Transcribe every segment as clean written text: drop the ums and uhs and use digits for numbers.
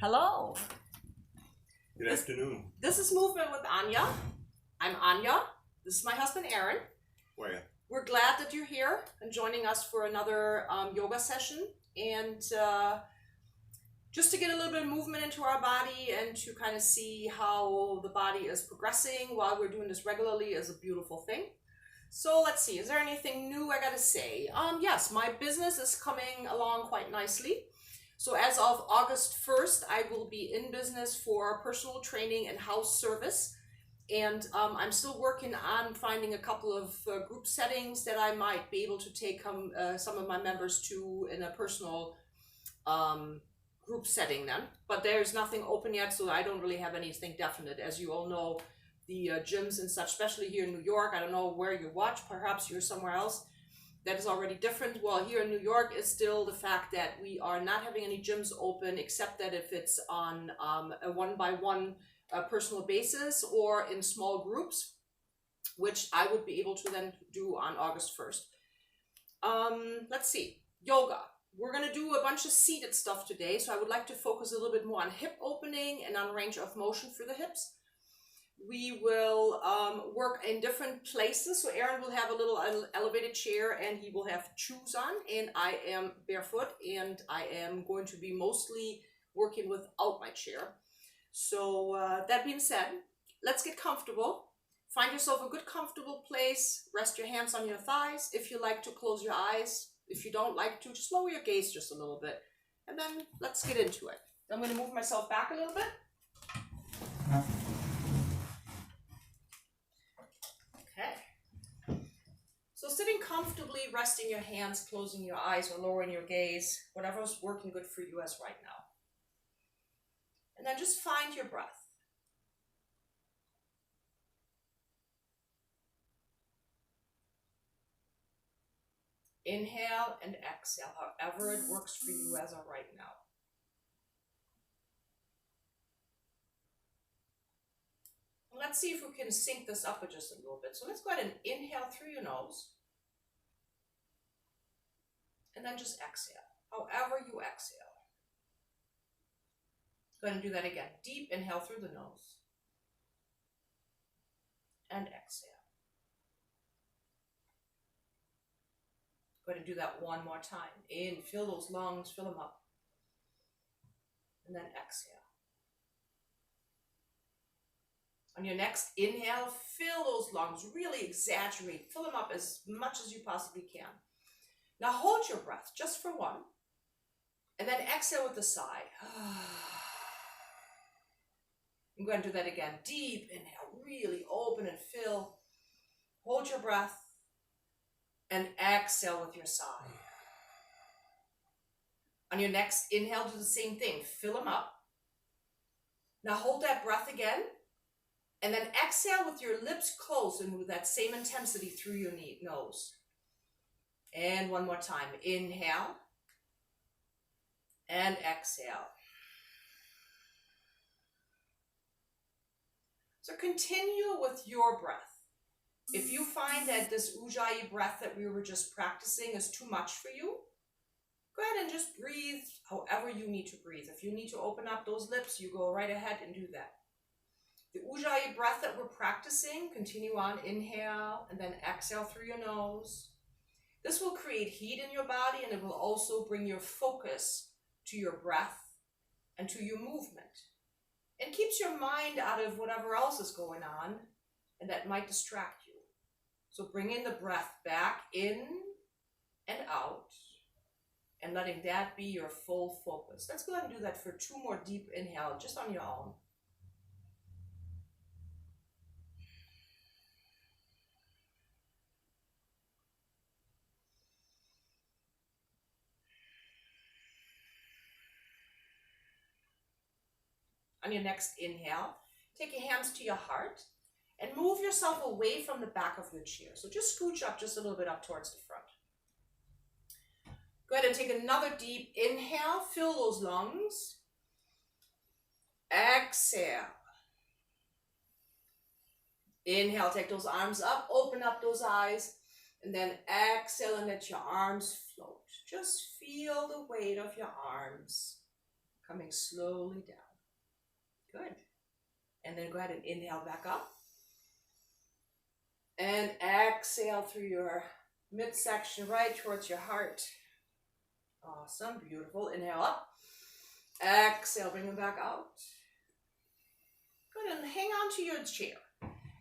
Hello. Good afternoon. This is Movement with Anja. I'm Anja. This is my husband, Aaron. Where? We're glad that you're here and joining us for another yoga session. And just to get a little bit of movement into our body and to kind of see how the body is progressing while we're doing this regularly is a beautiful thing. So let's see, is there anything new I gotta say? Yes, my business is coming along quite nicely. So as of August 1st, I will be in business for personal training and house service. And I'm still working on finding a couple of group settings that I might be able to take some of my members to in a personal group setting then. But there's nothing open yet, so I don't really have anything definite. As you all know, the gyms and such, especially here in New York, I don't know where you watch, perhaps you're somewhere else that is already different. Well, here in New York is still the fact that we are not having any gyms open, except that if it's on a one-by-one personal basis or in small groups, which I would be able to then do on August 1st. Let's see, yoga. We're going to do a bunch of seated stuff today, so I would like to focus a little bit more on hip opening and on range of motion for the hips. We will work in different places. So Aaron will have a little elevated chair and he will have shoes on, and I am barefoot, and I am going to be mostly working without my chair. So that being said, let's get comfortable. Find yourself a good comfortable place. Rest your hands on your thighs. If you like to, close your eyes. If you don't like to, just lower your gaze just a little bit. And then let's get into it. I'm going to move myself back a little bit. So sitting comfortably, resting your hands, closing your eyes or lowering your gaze, whatever is working good for you as right now. And then just find your breath. Inhale and exhale, however it works for you as of right now. Let's see if we can sync this up just a little bit. So let's go ahead and inhale through your nose. And then just exhale, however you exhale. Go ahead and do that again. Deep inhale through the nose. And exhale. Go ahead and do that one more time. In, fill those lungs, fill them up. And then exhale. On your next inhale, fill those lungs, really exaggerate, fill them up as much as you possibly can. Now hold your breath just for one, and then exhale with a sigh. I'm going to do that again. Deep inhale, really open and fill. Hold your breath, and exhale with your sigh. On your next inhale, do the same thing. Fill them up. Now hold that breath again. And then exhale with your lips closed and with that same intensity through your nose. And one more time. Inhale. And exhale. So continue with your breath. If you find that this Ujjayi breath that we were just practicing is too much for you, go ahead and just breathe however you need to breathe. If you need to open up those lips, you go right ahead and do that. The Ujjayi breath that we're practicing, continue on, inhale, and then exhale through your nose. This will create heat in your body, and it will also bring your focus to your breath and to your movement. And keeps your mind out of whatever else is going on, and that might distract you. So bring in the breath back in and out, and letting that be your full focus. Let's go ahead and do that for 2 more deep inhales, just on your own. On your next inhale, take your hands to your heart and move yourself away from the back of your chair. So just scooch up just a little bit up towards the front. Go ahead and take another deep inhale, fill those lungs. Exhale. Inhale, take those arms up, open up those eyes, and then exhale and let your arms float. Just feel the weight of your arms Coming slowly down. Good. And then go ahead and inhale back up. And exhale through your midsection right towards your heart. Awesome, beautiful. Inhale up. Exhale, bring them back out. Good, and hang on to your chair.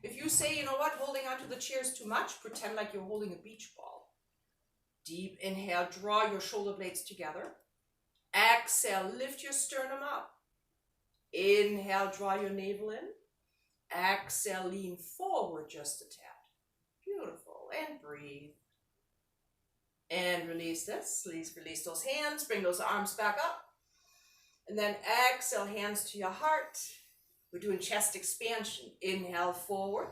If you say, you know what, holding on to the chair is too much, pretend like you're holding a beach ball. Deep inhale, draw your shoulder blades together. Exhale, lift your sternum up. Inhale, draw your navel in. Exhale, lean forward just a tad. Beautiful, and breathe. And release this. Please release those hands, bring those arms back up. And then exhale, hands to your heart. We're doing chest expansion. Inhale forward.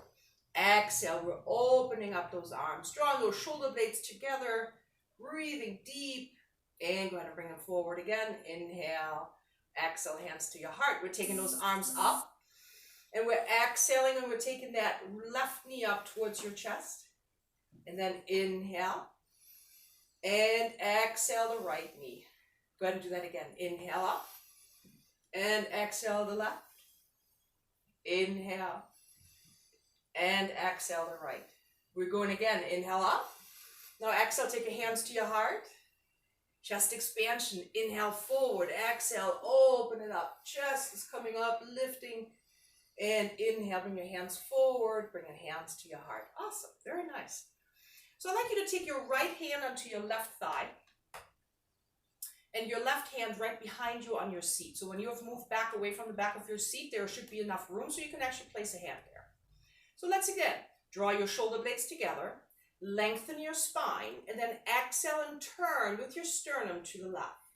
Exhale, we're opening up those arms, drawing those shoulder blades together, breathing deep, and go ahead and bring them forward again. Inhale, exhale, hands to your heart. We're taking those arms up, and we're exhaling, and we're taking that left knee up towards your chest. And then inhale, and exhale the right knee. Go ahead and do that again. Inhale up, and exhale the left. Inhale, and exhale the right. We're going again. Inhale up. Now exhale, take your hands to your heart. Chest expansion. Inhale forward. Exhale, open it up. Chest is coming up, lifting. And inhale, bring your hands forward. Bring your hands to your heart. Awesome. Very nice. So I'd like you to take your right hand onto your left thigh. And your left hand right behind you on your seat. So when you have moved back away from the back of your seat, there should be enough room so you can actually place a hand there. So let's again, draw your shoulder blades together, lengthen your spine, and then exhale and turn with your sternum to the left.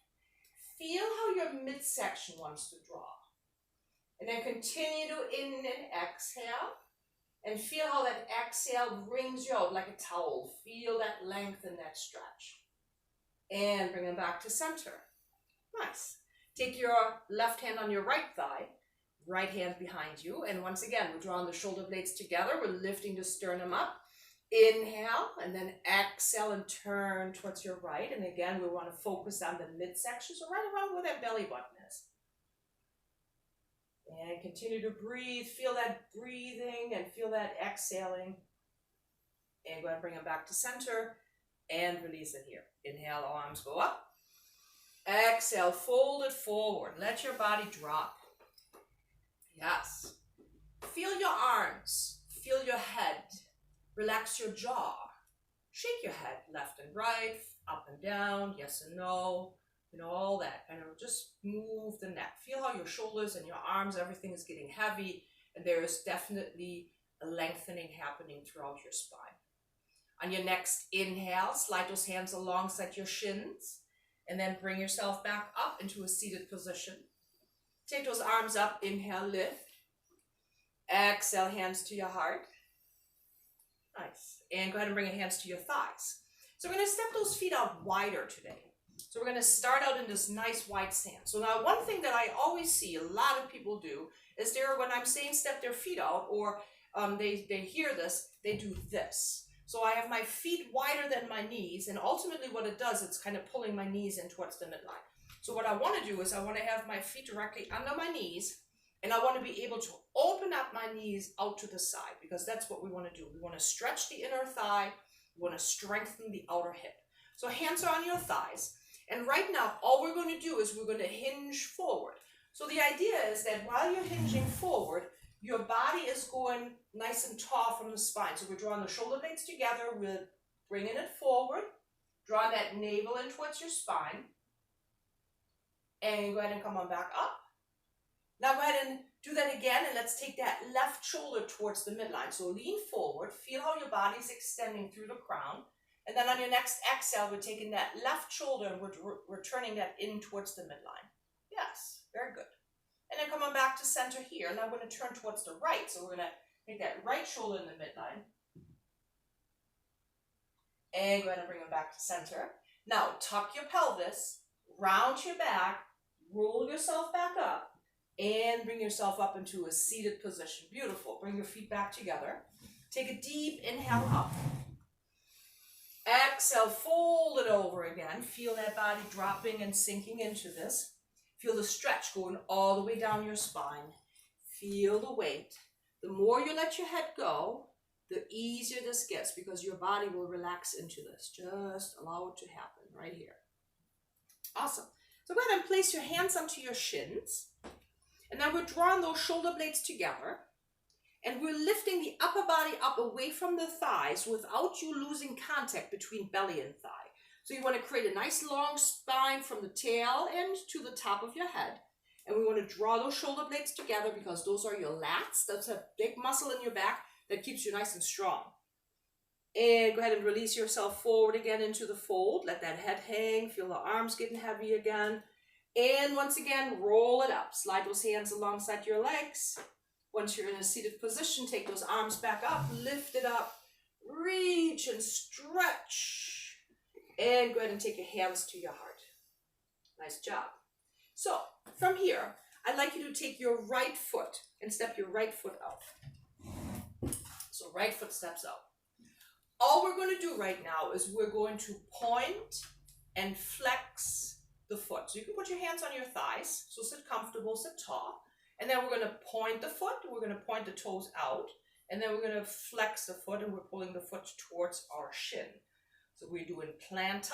Feel how your midsection wants to draw. And then continue to in and exhale. And feel how that exhale brings you out like a towel. Feel that length and that stretch. And bring them back to center. Nice. Take your left hand on your right thigh, right hand behind you. And once again, we're drawing the shoulder blades together. We're lifting the sternum up. Inhale, and then exhale and turn towards your right. And again, we want to focus on the midsection, so right around where that belly button is. And continue to breathe. Feel that breathing and feel that exhaling. And go ahead and bring them back to center. And release it here. Inhale, arms go up. Exhale, fold it forward. Let your body drop. Yes. Feel your arms. Feel your head. Relax your jaw. Shake your head left and right, up and down, yes and no. You know, all that. And just move the neck. Feel how your shoulders and your arms, everything is getting heavy. And there is definitely a lengthening happening throughout your spine. On your next inhale, slide those hands alongside your shins and then bring yourself back up into a seated position. Take those arms up, inhale, lift. Exhale, hands to your heart. Nice. And go ahead and bring your hands to your thighs. So we're going to step those feet out wider today. So we're going to start out in this nice wide stance. So now one thing that I always see a lot of people do is when I'm saying step their feet out or they hear this, they do this. So I have my feet wider than my knees, and ultimately what it does, it's kind of pulling my knees in towards the midline. So what I want to do is I want to have my feet directly under my knees, and I want to be able to open up my knees out to the side, because that's what we want to do. We want to stretch the inner thigh, we want to strengthen the outer hip. So hands are on your thighs, and right now all we're going to do is we're going to hinge forward. So the idea is that while you're hinging forward, your body is going nice and tall from the spine. So we're drawing the shoulder blades together. We're bringing it forward. Draw that navel in towards your spine. And go ahead and come on back up. Now go ahead and do that again. And let's take that left shoulder towards the midline. So lean forward. Feel how your body's extending through the crown. And then on your next exhale, we're taking that left shoulder and we're turning that in towards the midline. Yes, very good. And then come on back to center here. And I'm going to turn towards the right. So we're going to take that right shoulder in the midline. And go ahead and bring them back to center. Now, tuck your pelvis, round your back, roll yourself back up, and bring yourself up into a seated position. Beautiful. Bring your feet back together. Take a deep inhale up. Exhale, fold it over again. Feel that body dropping and sinking into this. Feel the stretch going all the way down your spine. Feel the weight. The more you let your head go, the easier this gets because your body will relax into this. Just allow it to happen right here. Awesome. So go ahead and place your hands onto your shins. And then we're drawing those shoulder blades together. And we're lifting the upper body up away from the thighs without you losing contact between belly and thigh. So you want to create a nice long spine from the tail end to the top of your head. And we want to draw those shoulder blades together because those are your lats. That's a big muscle in your back that keeps you nice and strong. And go ahead and release yourself forward again into the fold. Let that head hang. Feel the arms getting heavy again. And once again, roll it up. Slide those hands alongside your legs. Once you're in a seated position, take those arms back up, lift it up, reach and stretch. And go ahead and take your hands to your heart. Nice job. So from here, I'd like you to take your right foot and step your right foot out. So right foot steps out. All we're going to do right now is we're going to point and flex the foot. So you can put your hands on your thighs. So sit comfortable, sit tall. And then we're going to point the foot, we're going to point the toes out, and then we're going to flex the foot, and we're pulling the foot towards our shin. So we're doing plantar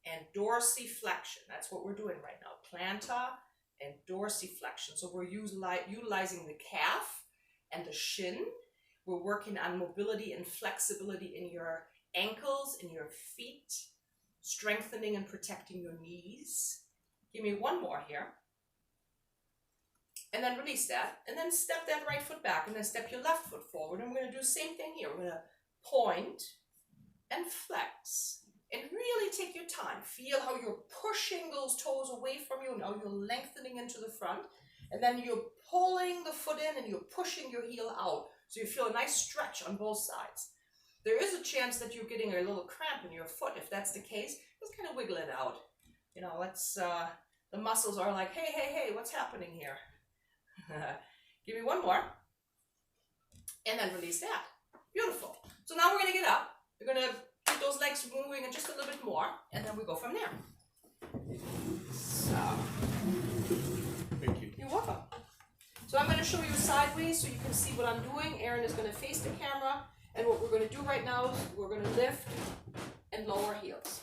and dorsiflexion. That's what we're doing right now, plantar and dorsiflexion. So we're utilizing the calf and the shin. We're working on mobility and flexibility in your ankles, in your feet, strengthening and protecting your knees. Give me one more here. And then release that, and then step that right foot back, and then step your left foot forward. And we're going to do the same thing here. We're going to point and flex, and really take your time. Feel how you're pushing those toes away from you. Now you're lengthening into the front, and then you're pulling the foot in, and you're pushing your heel out. So you feel a nice stretch on both sides. There is a chance that you're getting a little cramp in your foot. If that's the case, just kind of wiggle it out. You know, let's, the muscles are like, hey, hey, hey, what's happening here? Give me one more. And then release that. Beautiful. So now we're going to get up. We're going to keep those legs moving just a little bit more. And then we go from there. So. Thank you. You're welcome. So I'm going to show you sideways so you can see what I'm doing. Aaron is going to face the camera. And what we're going to do right now is we're going to lift and lower heels.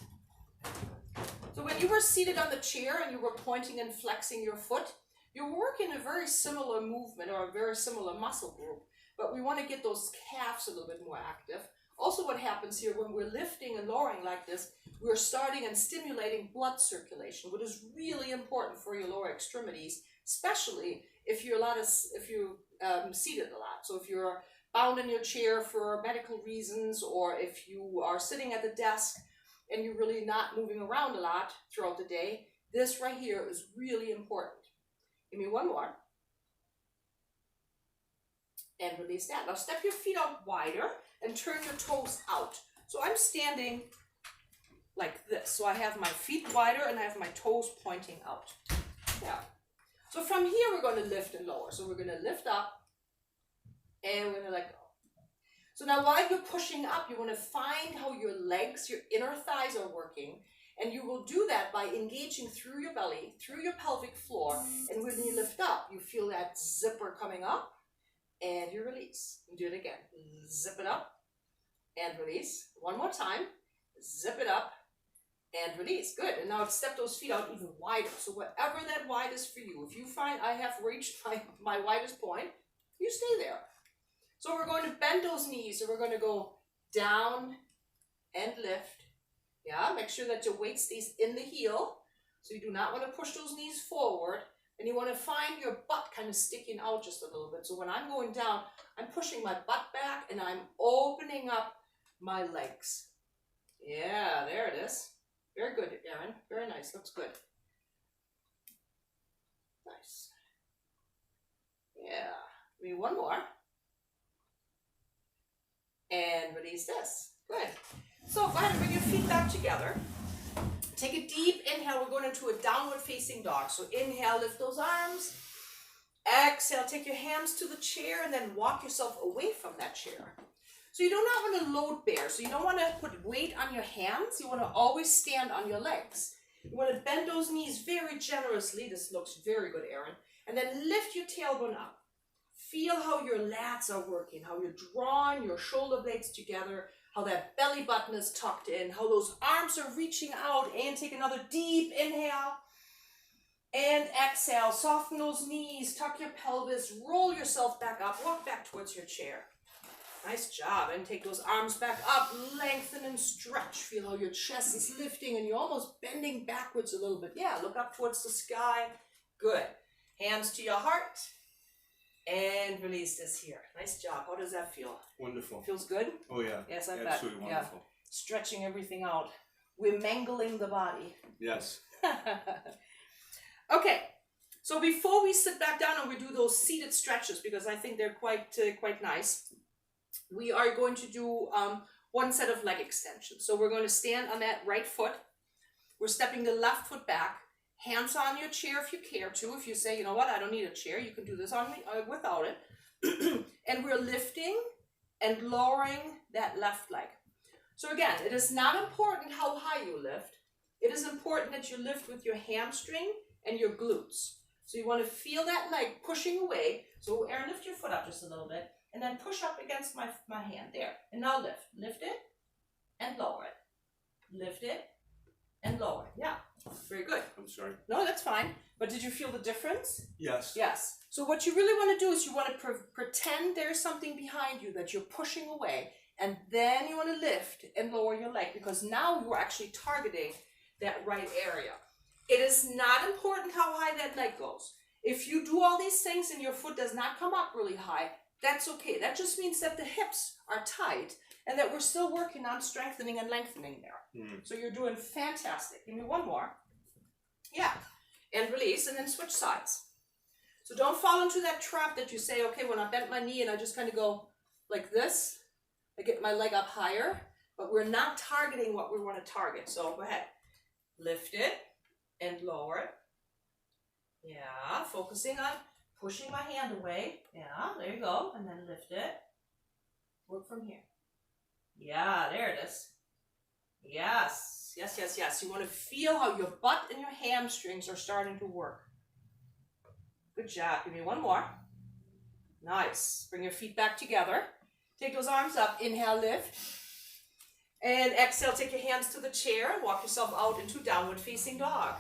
So when you were seated on the chair and you were pointing and flexing your foot, you're working a very similar movement or a very similar muscle group, but we want to get those calves a little bit more active. Also what happens here when we're lifting and lowering like this, we're starting and stimulating blood circulation, which is really important for your lower extremities, especially if you're seated a lot. So if you're bound in your chair for medical reasons, or if you are sitting at the desk and you're really not moving around a lot throughout the day, this right here is really important. Give me one more. And release that. Now step your feet out wider and turn your toes out. So I'm standing like this. So I have my feet wider and I have my toes pointing out. Yeah. So from here we're going to lift and lower. So we're going to lift up and we're going to let go. So now while you're pushing up, you want to find how your legs, your inner thighs are working. And you will do that by engaging through your belly, through your pelvic floor. And when you lift up, you feel that zipper coming up and you release. You do it again. Zip it up and release. One more time. Zip it up and release. Good. And now step those feet out even wider. So whatever that wide is for you, if you find I have reached my widest point, you stay there. So we're going to bend those knees. So we're going to go down and lift. Yeah, make sure that your weight stays in the heel. So you do not want to push those knees forward. And you want to find your butt kind of sticking out just a little bit. So when I'm going down, I'm pushing my butt back and I'm opening up my legs. Yeah, there it is. Very good, Aaron. Very nice. Looks good. Nice. Yeah. Give me one more. And release this. Good. So go ahead and bring your feet back together. Take a deep inhale. We're going into a downward facing dog. So inhale, lift those arms. Exhale, take your hands to the chair and then walk yourself away from that chair. So you do not want to load bear. So you don't want to put weight on your hands. You want to always stand on your legs. You want to bend those knees very generously. This looks very good, Erin. And then lift your tailbone up. Feel how your lats are working, how you're drawing your shoulder blades together, how that belly button is tucked in, how those arms are reaching out. And take another deep inhale. And exhale. Soften those knees, tuck your pelvis, roll yourself back up, walk back towards your chair. Nice job. And take those arms back up, lengthen and stretch. Feel how your chest is lifting and you're almost bending backwards a little bit. Yeah, look up towards the sky. Good. Hands to your heart. And release this here. Nice job. How does that feel? Wonderful. Feels good? Oh yeah. Yes, I bet. Absolutely wonderful. Yeah. Stretching everything out. We're mangling the body. Yes. Okay. So before we sit back down and we do those seated stretches, because I think they're quite nice, we are going to do one set of leg extensions. So we're going to stand on that right foot. We're stepping the left foot back. Hands on your chair if you care to. If you say, you know what, I don't need a chair, you can do this on me without it. And we're lifting and lowering that left leg. So again, it is not important how high you lift. It is important that you lift with your hamstring and your glutes. So you want to feel that leg pushing away. So Erin, lift your foot up just a little bit. And then push up against my hand there. And now lift. Lift it and lower it. Lift it and lower it. Yeah, very good. I'm sorry. No, that's fine. But did you feel the difference? Yes. Yes. So what you really want to do is you want to pretend there's something behind you that you're pushing away. And then you want to lift and lower your leg because now you're actually targeting that right area. It is not important how high that leg goes. If you do all these things and your foot does not come up really high, that's okay. That just means that the hips are tight and that we're still working on strengthening and lengthening there. So you're doing fantastic. Give me one more. Yeah. And release and then switch sides. So don't fall into that trap that you say, okay, when I bent my knee and I just kind of go like this, I get my leg up higher, but we're not targeting what we want to target. So go ahead. Lift it and lower it. Yeah, focusing on pushing my hand away. Yeah, there you go. And then lift it. Work from here. Yeah, there it is. Yes. Yes, yes, yes. You want to feel how your butt and your hamstrings are starting to work. Good job. Give me one more. Nice. Bring your feet back together. Take those arms up. Inhale, lift. And exhale, take your hands to the chair and walk yourself out into downward facing dog.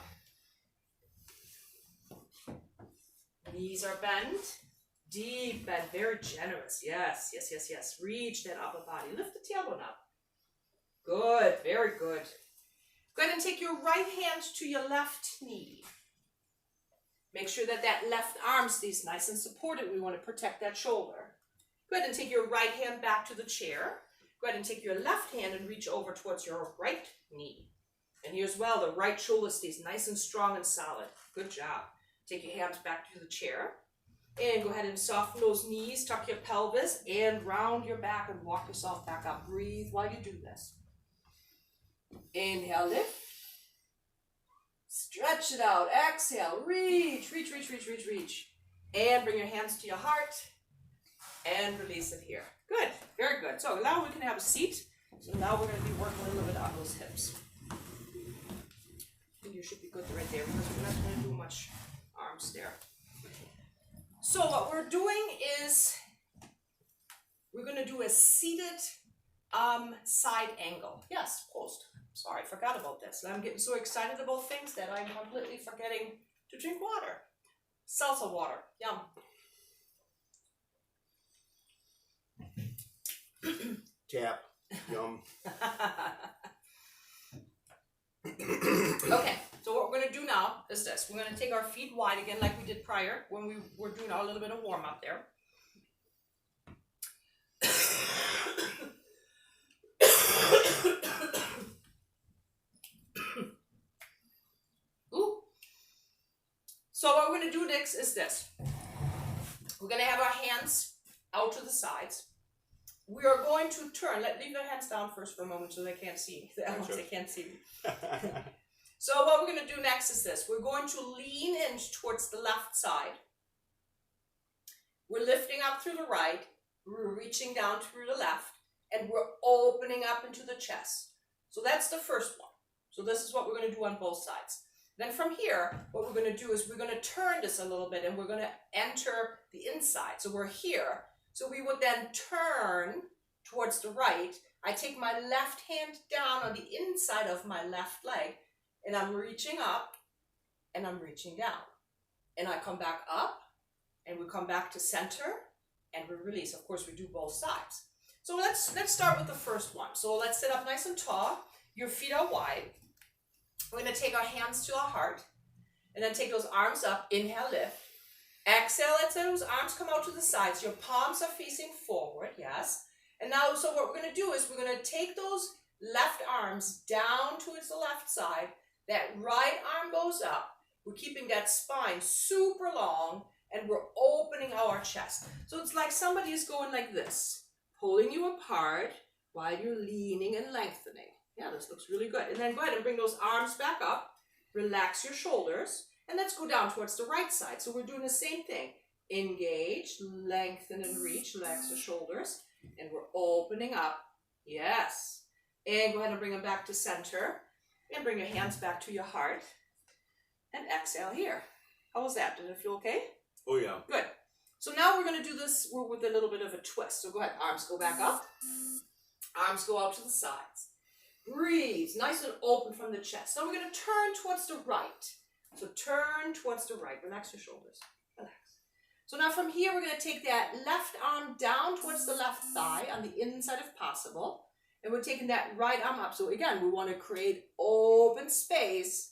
Knees are bent, deep bend, very generous. Yes, yes, yes, yes. Reach that upper body. Lift the tailbone up. Good, very good. Go ahead and take your right hand to your left knee. Make sure that that left arm stays nice and supported. We want to protect that shoulder. Go ahead and take your right hand back to the chair. Go ahead and take your left hand and reach over towards your right knee. And here as well, the right shoulder stays nice and strong and solid. Good job. Take your hands back to the chair and go ahead and soften those knees, tuck your pelvis and round your back and walk yourself back up. Breathe while you do this. Inhale, lift. Stretch it out. Exhale, reach, reach, reach, reach, reach, reach. And bring your hands to your heart and release it here. Good, very good. So now we can have a seat. So now we're going to be working a little bit on those hips. I think you should be good right there because we're not going to do much arms there. So what we're doing is we're going to do a seated side angle. Yes, post. Sorry, I forgot about this. I'm getting so excited about things that I'm completely forgetting to drink water. Salsa water. Yum. Tap. Yum. Okay, so what we're going to do now is this. We're going to take our feet wide again like we did prior when we were doing our little bit of warm up there. Ooh. So what we're going to do next is this. We're going to have our hands out to the sides. We are going to turn. Leave your hands down first for a moment so they can't see. They can't see me. So what we're going to do next is this. We're going to lean in towards the left side. We're lifting up through the right. We're reaching down through the left. And we're opening up into the chest. So that's the first one. So this is what we're going to do on both sides. Then from here, what we're going to do is we're going to turn this a little bit and we're going to enter the inside. So we're here. So we would then turn towards the right. I take my left hand down on the inside of my left leg and I'm reaching up and I'm reaching down. And I come back up and we come back to center and we release. Of course, we do both sides. So let's start with the first one. So let's sit up nice and tall. Your feet are wide. We're going to take our hands to our heart and then take those arms up. Inhale, lift. Exhale, let those arms come out to the sides. Your palms are facing forward, yes. And now, so what we're going to do is we're going to take those left arms down towards the left side. That right arm goes up. We're keeping that spine super long and we're opening our chest. So it's like somebody is going like this, pulling you apart while you're leaning and lengthening. Yeah, this looks really good. And then go ahead and bring those arms back up. Relax your shoulders. And let's go down towards the right side. So we're doing the same thing. Engage, lengthen and reach. Relax the shoulders. And we're opening up. Yes. And go ahead and bring them back to center. And bring your hands back to your heart. And exhale here. How was that? Did it feel okay? Oh, yeah. Good. So now we're going to do this with a little bit of a twist. So go ahead. Arms go back up. Arms go out to the sides. Breathe, nice and open from the chest. Now we're going to turn towards the right. So turn towards the right. Relax your shoulders. Relax. So now from here, we're going to take that left arm down towards the left thigh on the inside if possible. And we're taking that right arm up. So again, we want to create open space.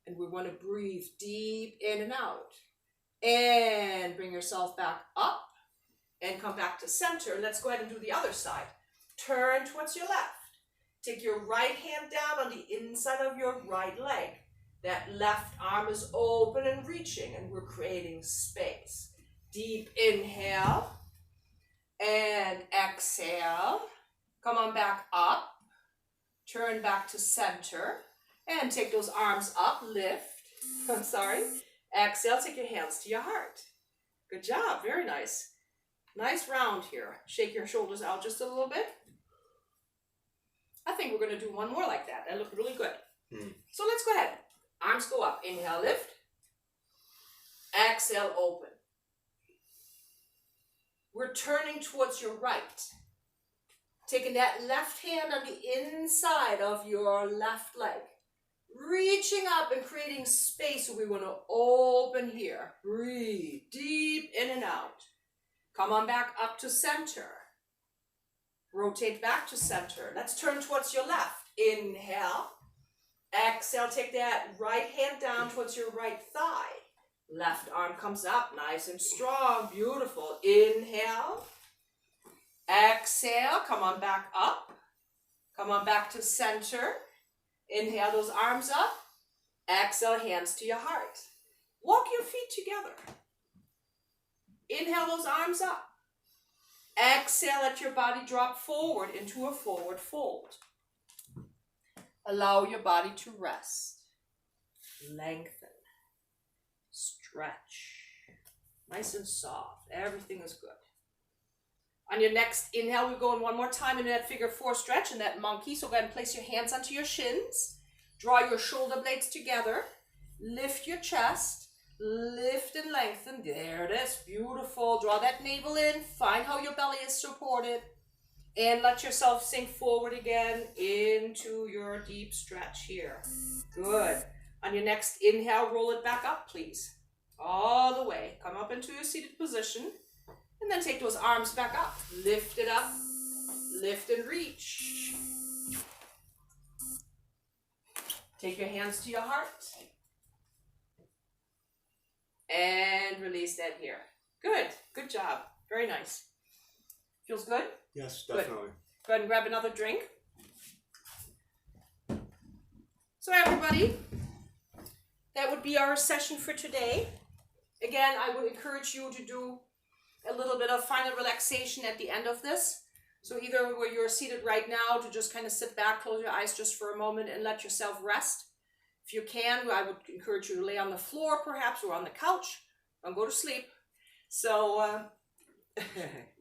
And we want to breathe deep in and out. And bring yourself back up. And come back to center. Let's go ahead and do the other side. Turn towards your left. Take your right hand down on the inside of your right leg. That left arm is open and reaching, and we're creating space. Deep inhale and exhale. Come on back up. Turn back to center and take those arms up. Lift. I'm sorry. Exhale. Take your hands to your heart. Good job. Very nice. Nice round here. Shake your shoulders out just a little bit. I think we're going to do one more like that. That looked really good. So let's go ahead. Arms go up. Inhale, lift. Exhale, open. We're turning towards your right. Taking that left hand on the inside of your left leg. Reaching up and creating space. So we want to open here. Breathe deep in and out. Come on back up to center. Rotate back to center. Let's turn towards your left. Inhale. Exhale, take that right hand down towards your right thigh. Left arm comes up, nice and strong, beautiful. Inhale. Exhale, come on back up. Come on back to center. Inhale those arms up. Exhale, hands to your heart. Walk your feet together. Inhale those arms up. Exhale, let your body drop forward into a forward fold. Allow your body to rest. Lengthen. Stretch. Nice and soft. Everything is good. On your next inhale, we're going one more time in that figure four stretch in that monkey. So go ahead and place your hands onto your shins. Draw your shoulder blades together. Lift your chest. Lift and lengthen. There it is. Beautiful. Draw that navel in. Find how your belly is supported. And let yourself sink forward again into your deep stretch here. Good. On your next inhale, roll it back up, please. All the way. Come up into your seated position. And then take those arms back up. Lift it up. Lift and reach. Take your hands to your heart. And release that here. Good. Good job. Very nice. Feels good? Yes, definitely. Good. Go ahead and grab another drink. So everybody, that would be our session for today. Again, I would encourage you to do a little bit of final relaxation at the end of this. So either where you're seated right now to just kind of sit back, close your eyes just for a moment and let yourself rest. If you can, I would encourage you to lay on the floor perhaps or on the couch. Don't go to sleep. So,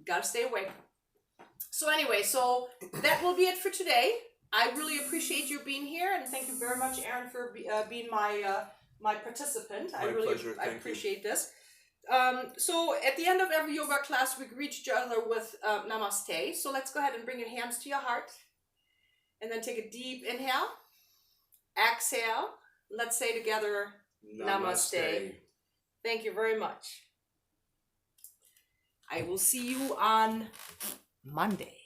gotta stay awake. So anyway, so that will be it for today. I really appreciate you being here, and thank you very much, Aaron, for being my participant. My pleasure. I Thank appreciate this. So at the end of every yoga class, we greet each other with namaste. So let's go ahead and bring your hands to your heart, and then take a deep inhale, exhale. Let's say together, namaste. Thank you very much. I will see you on Monday.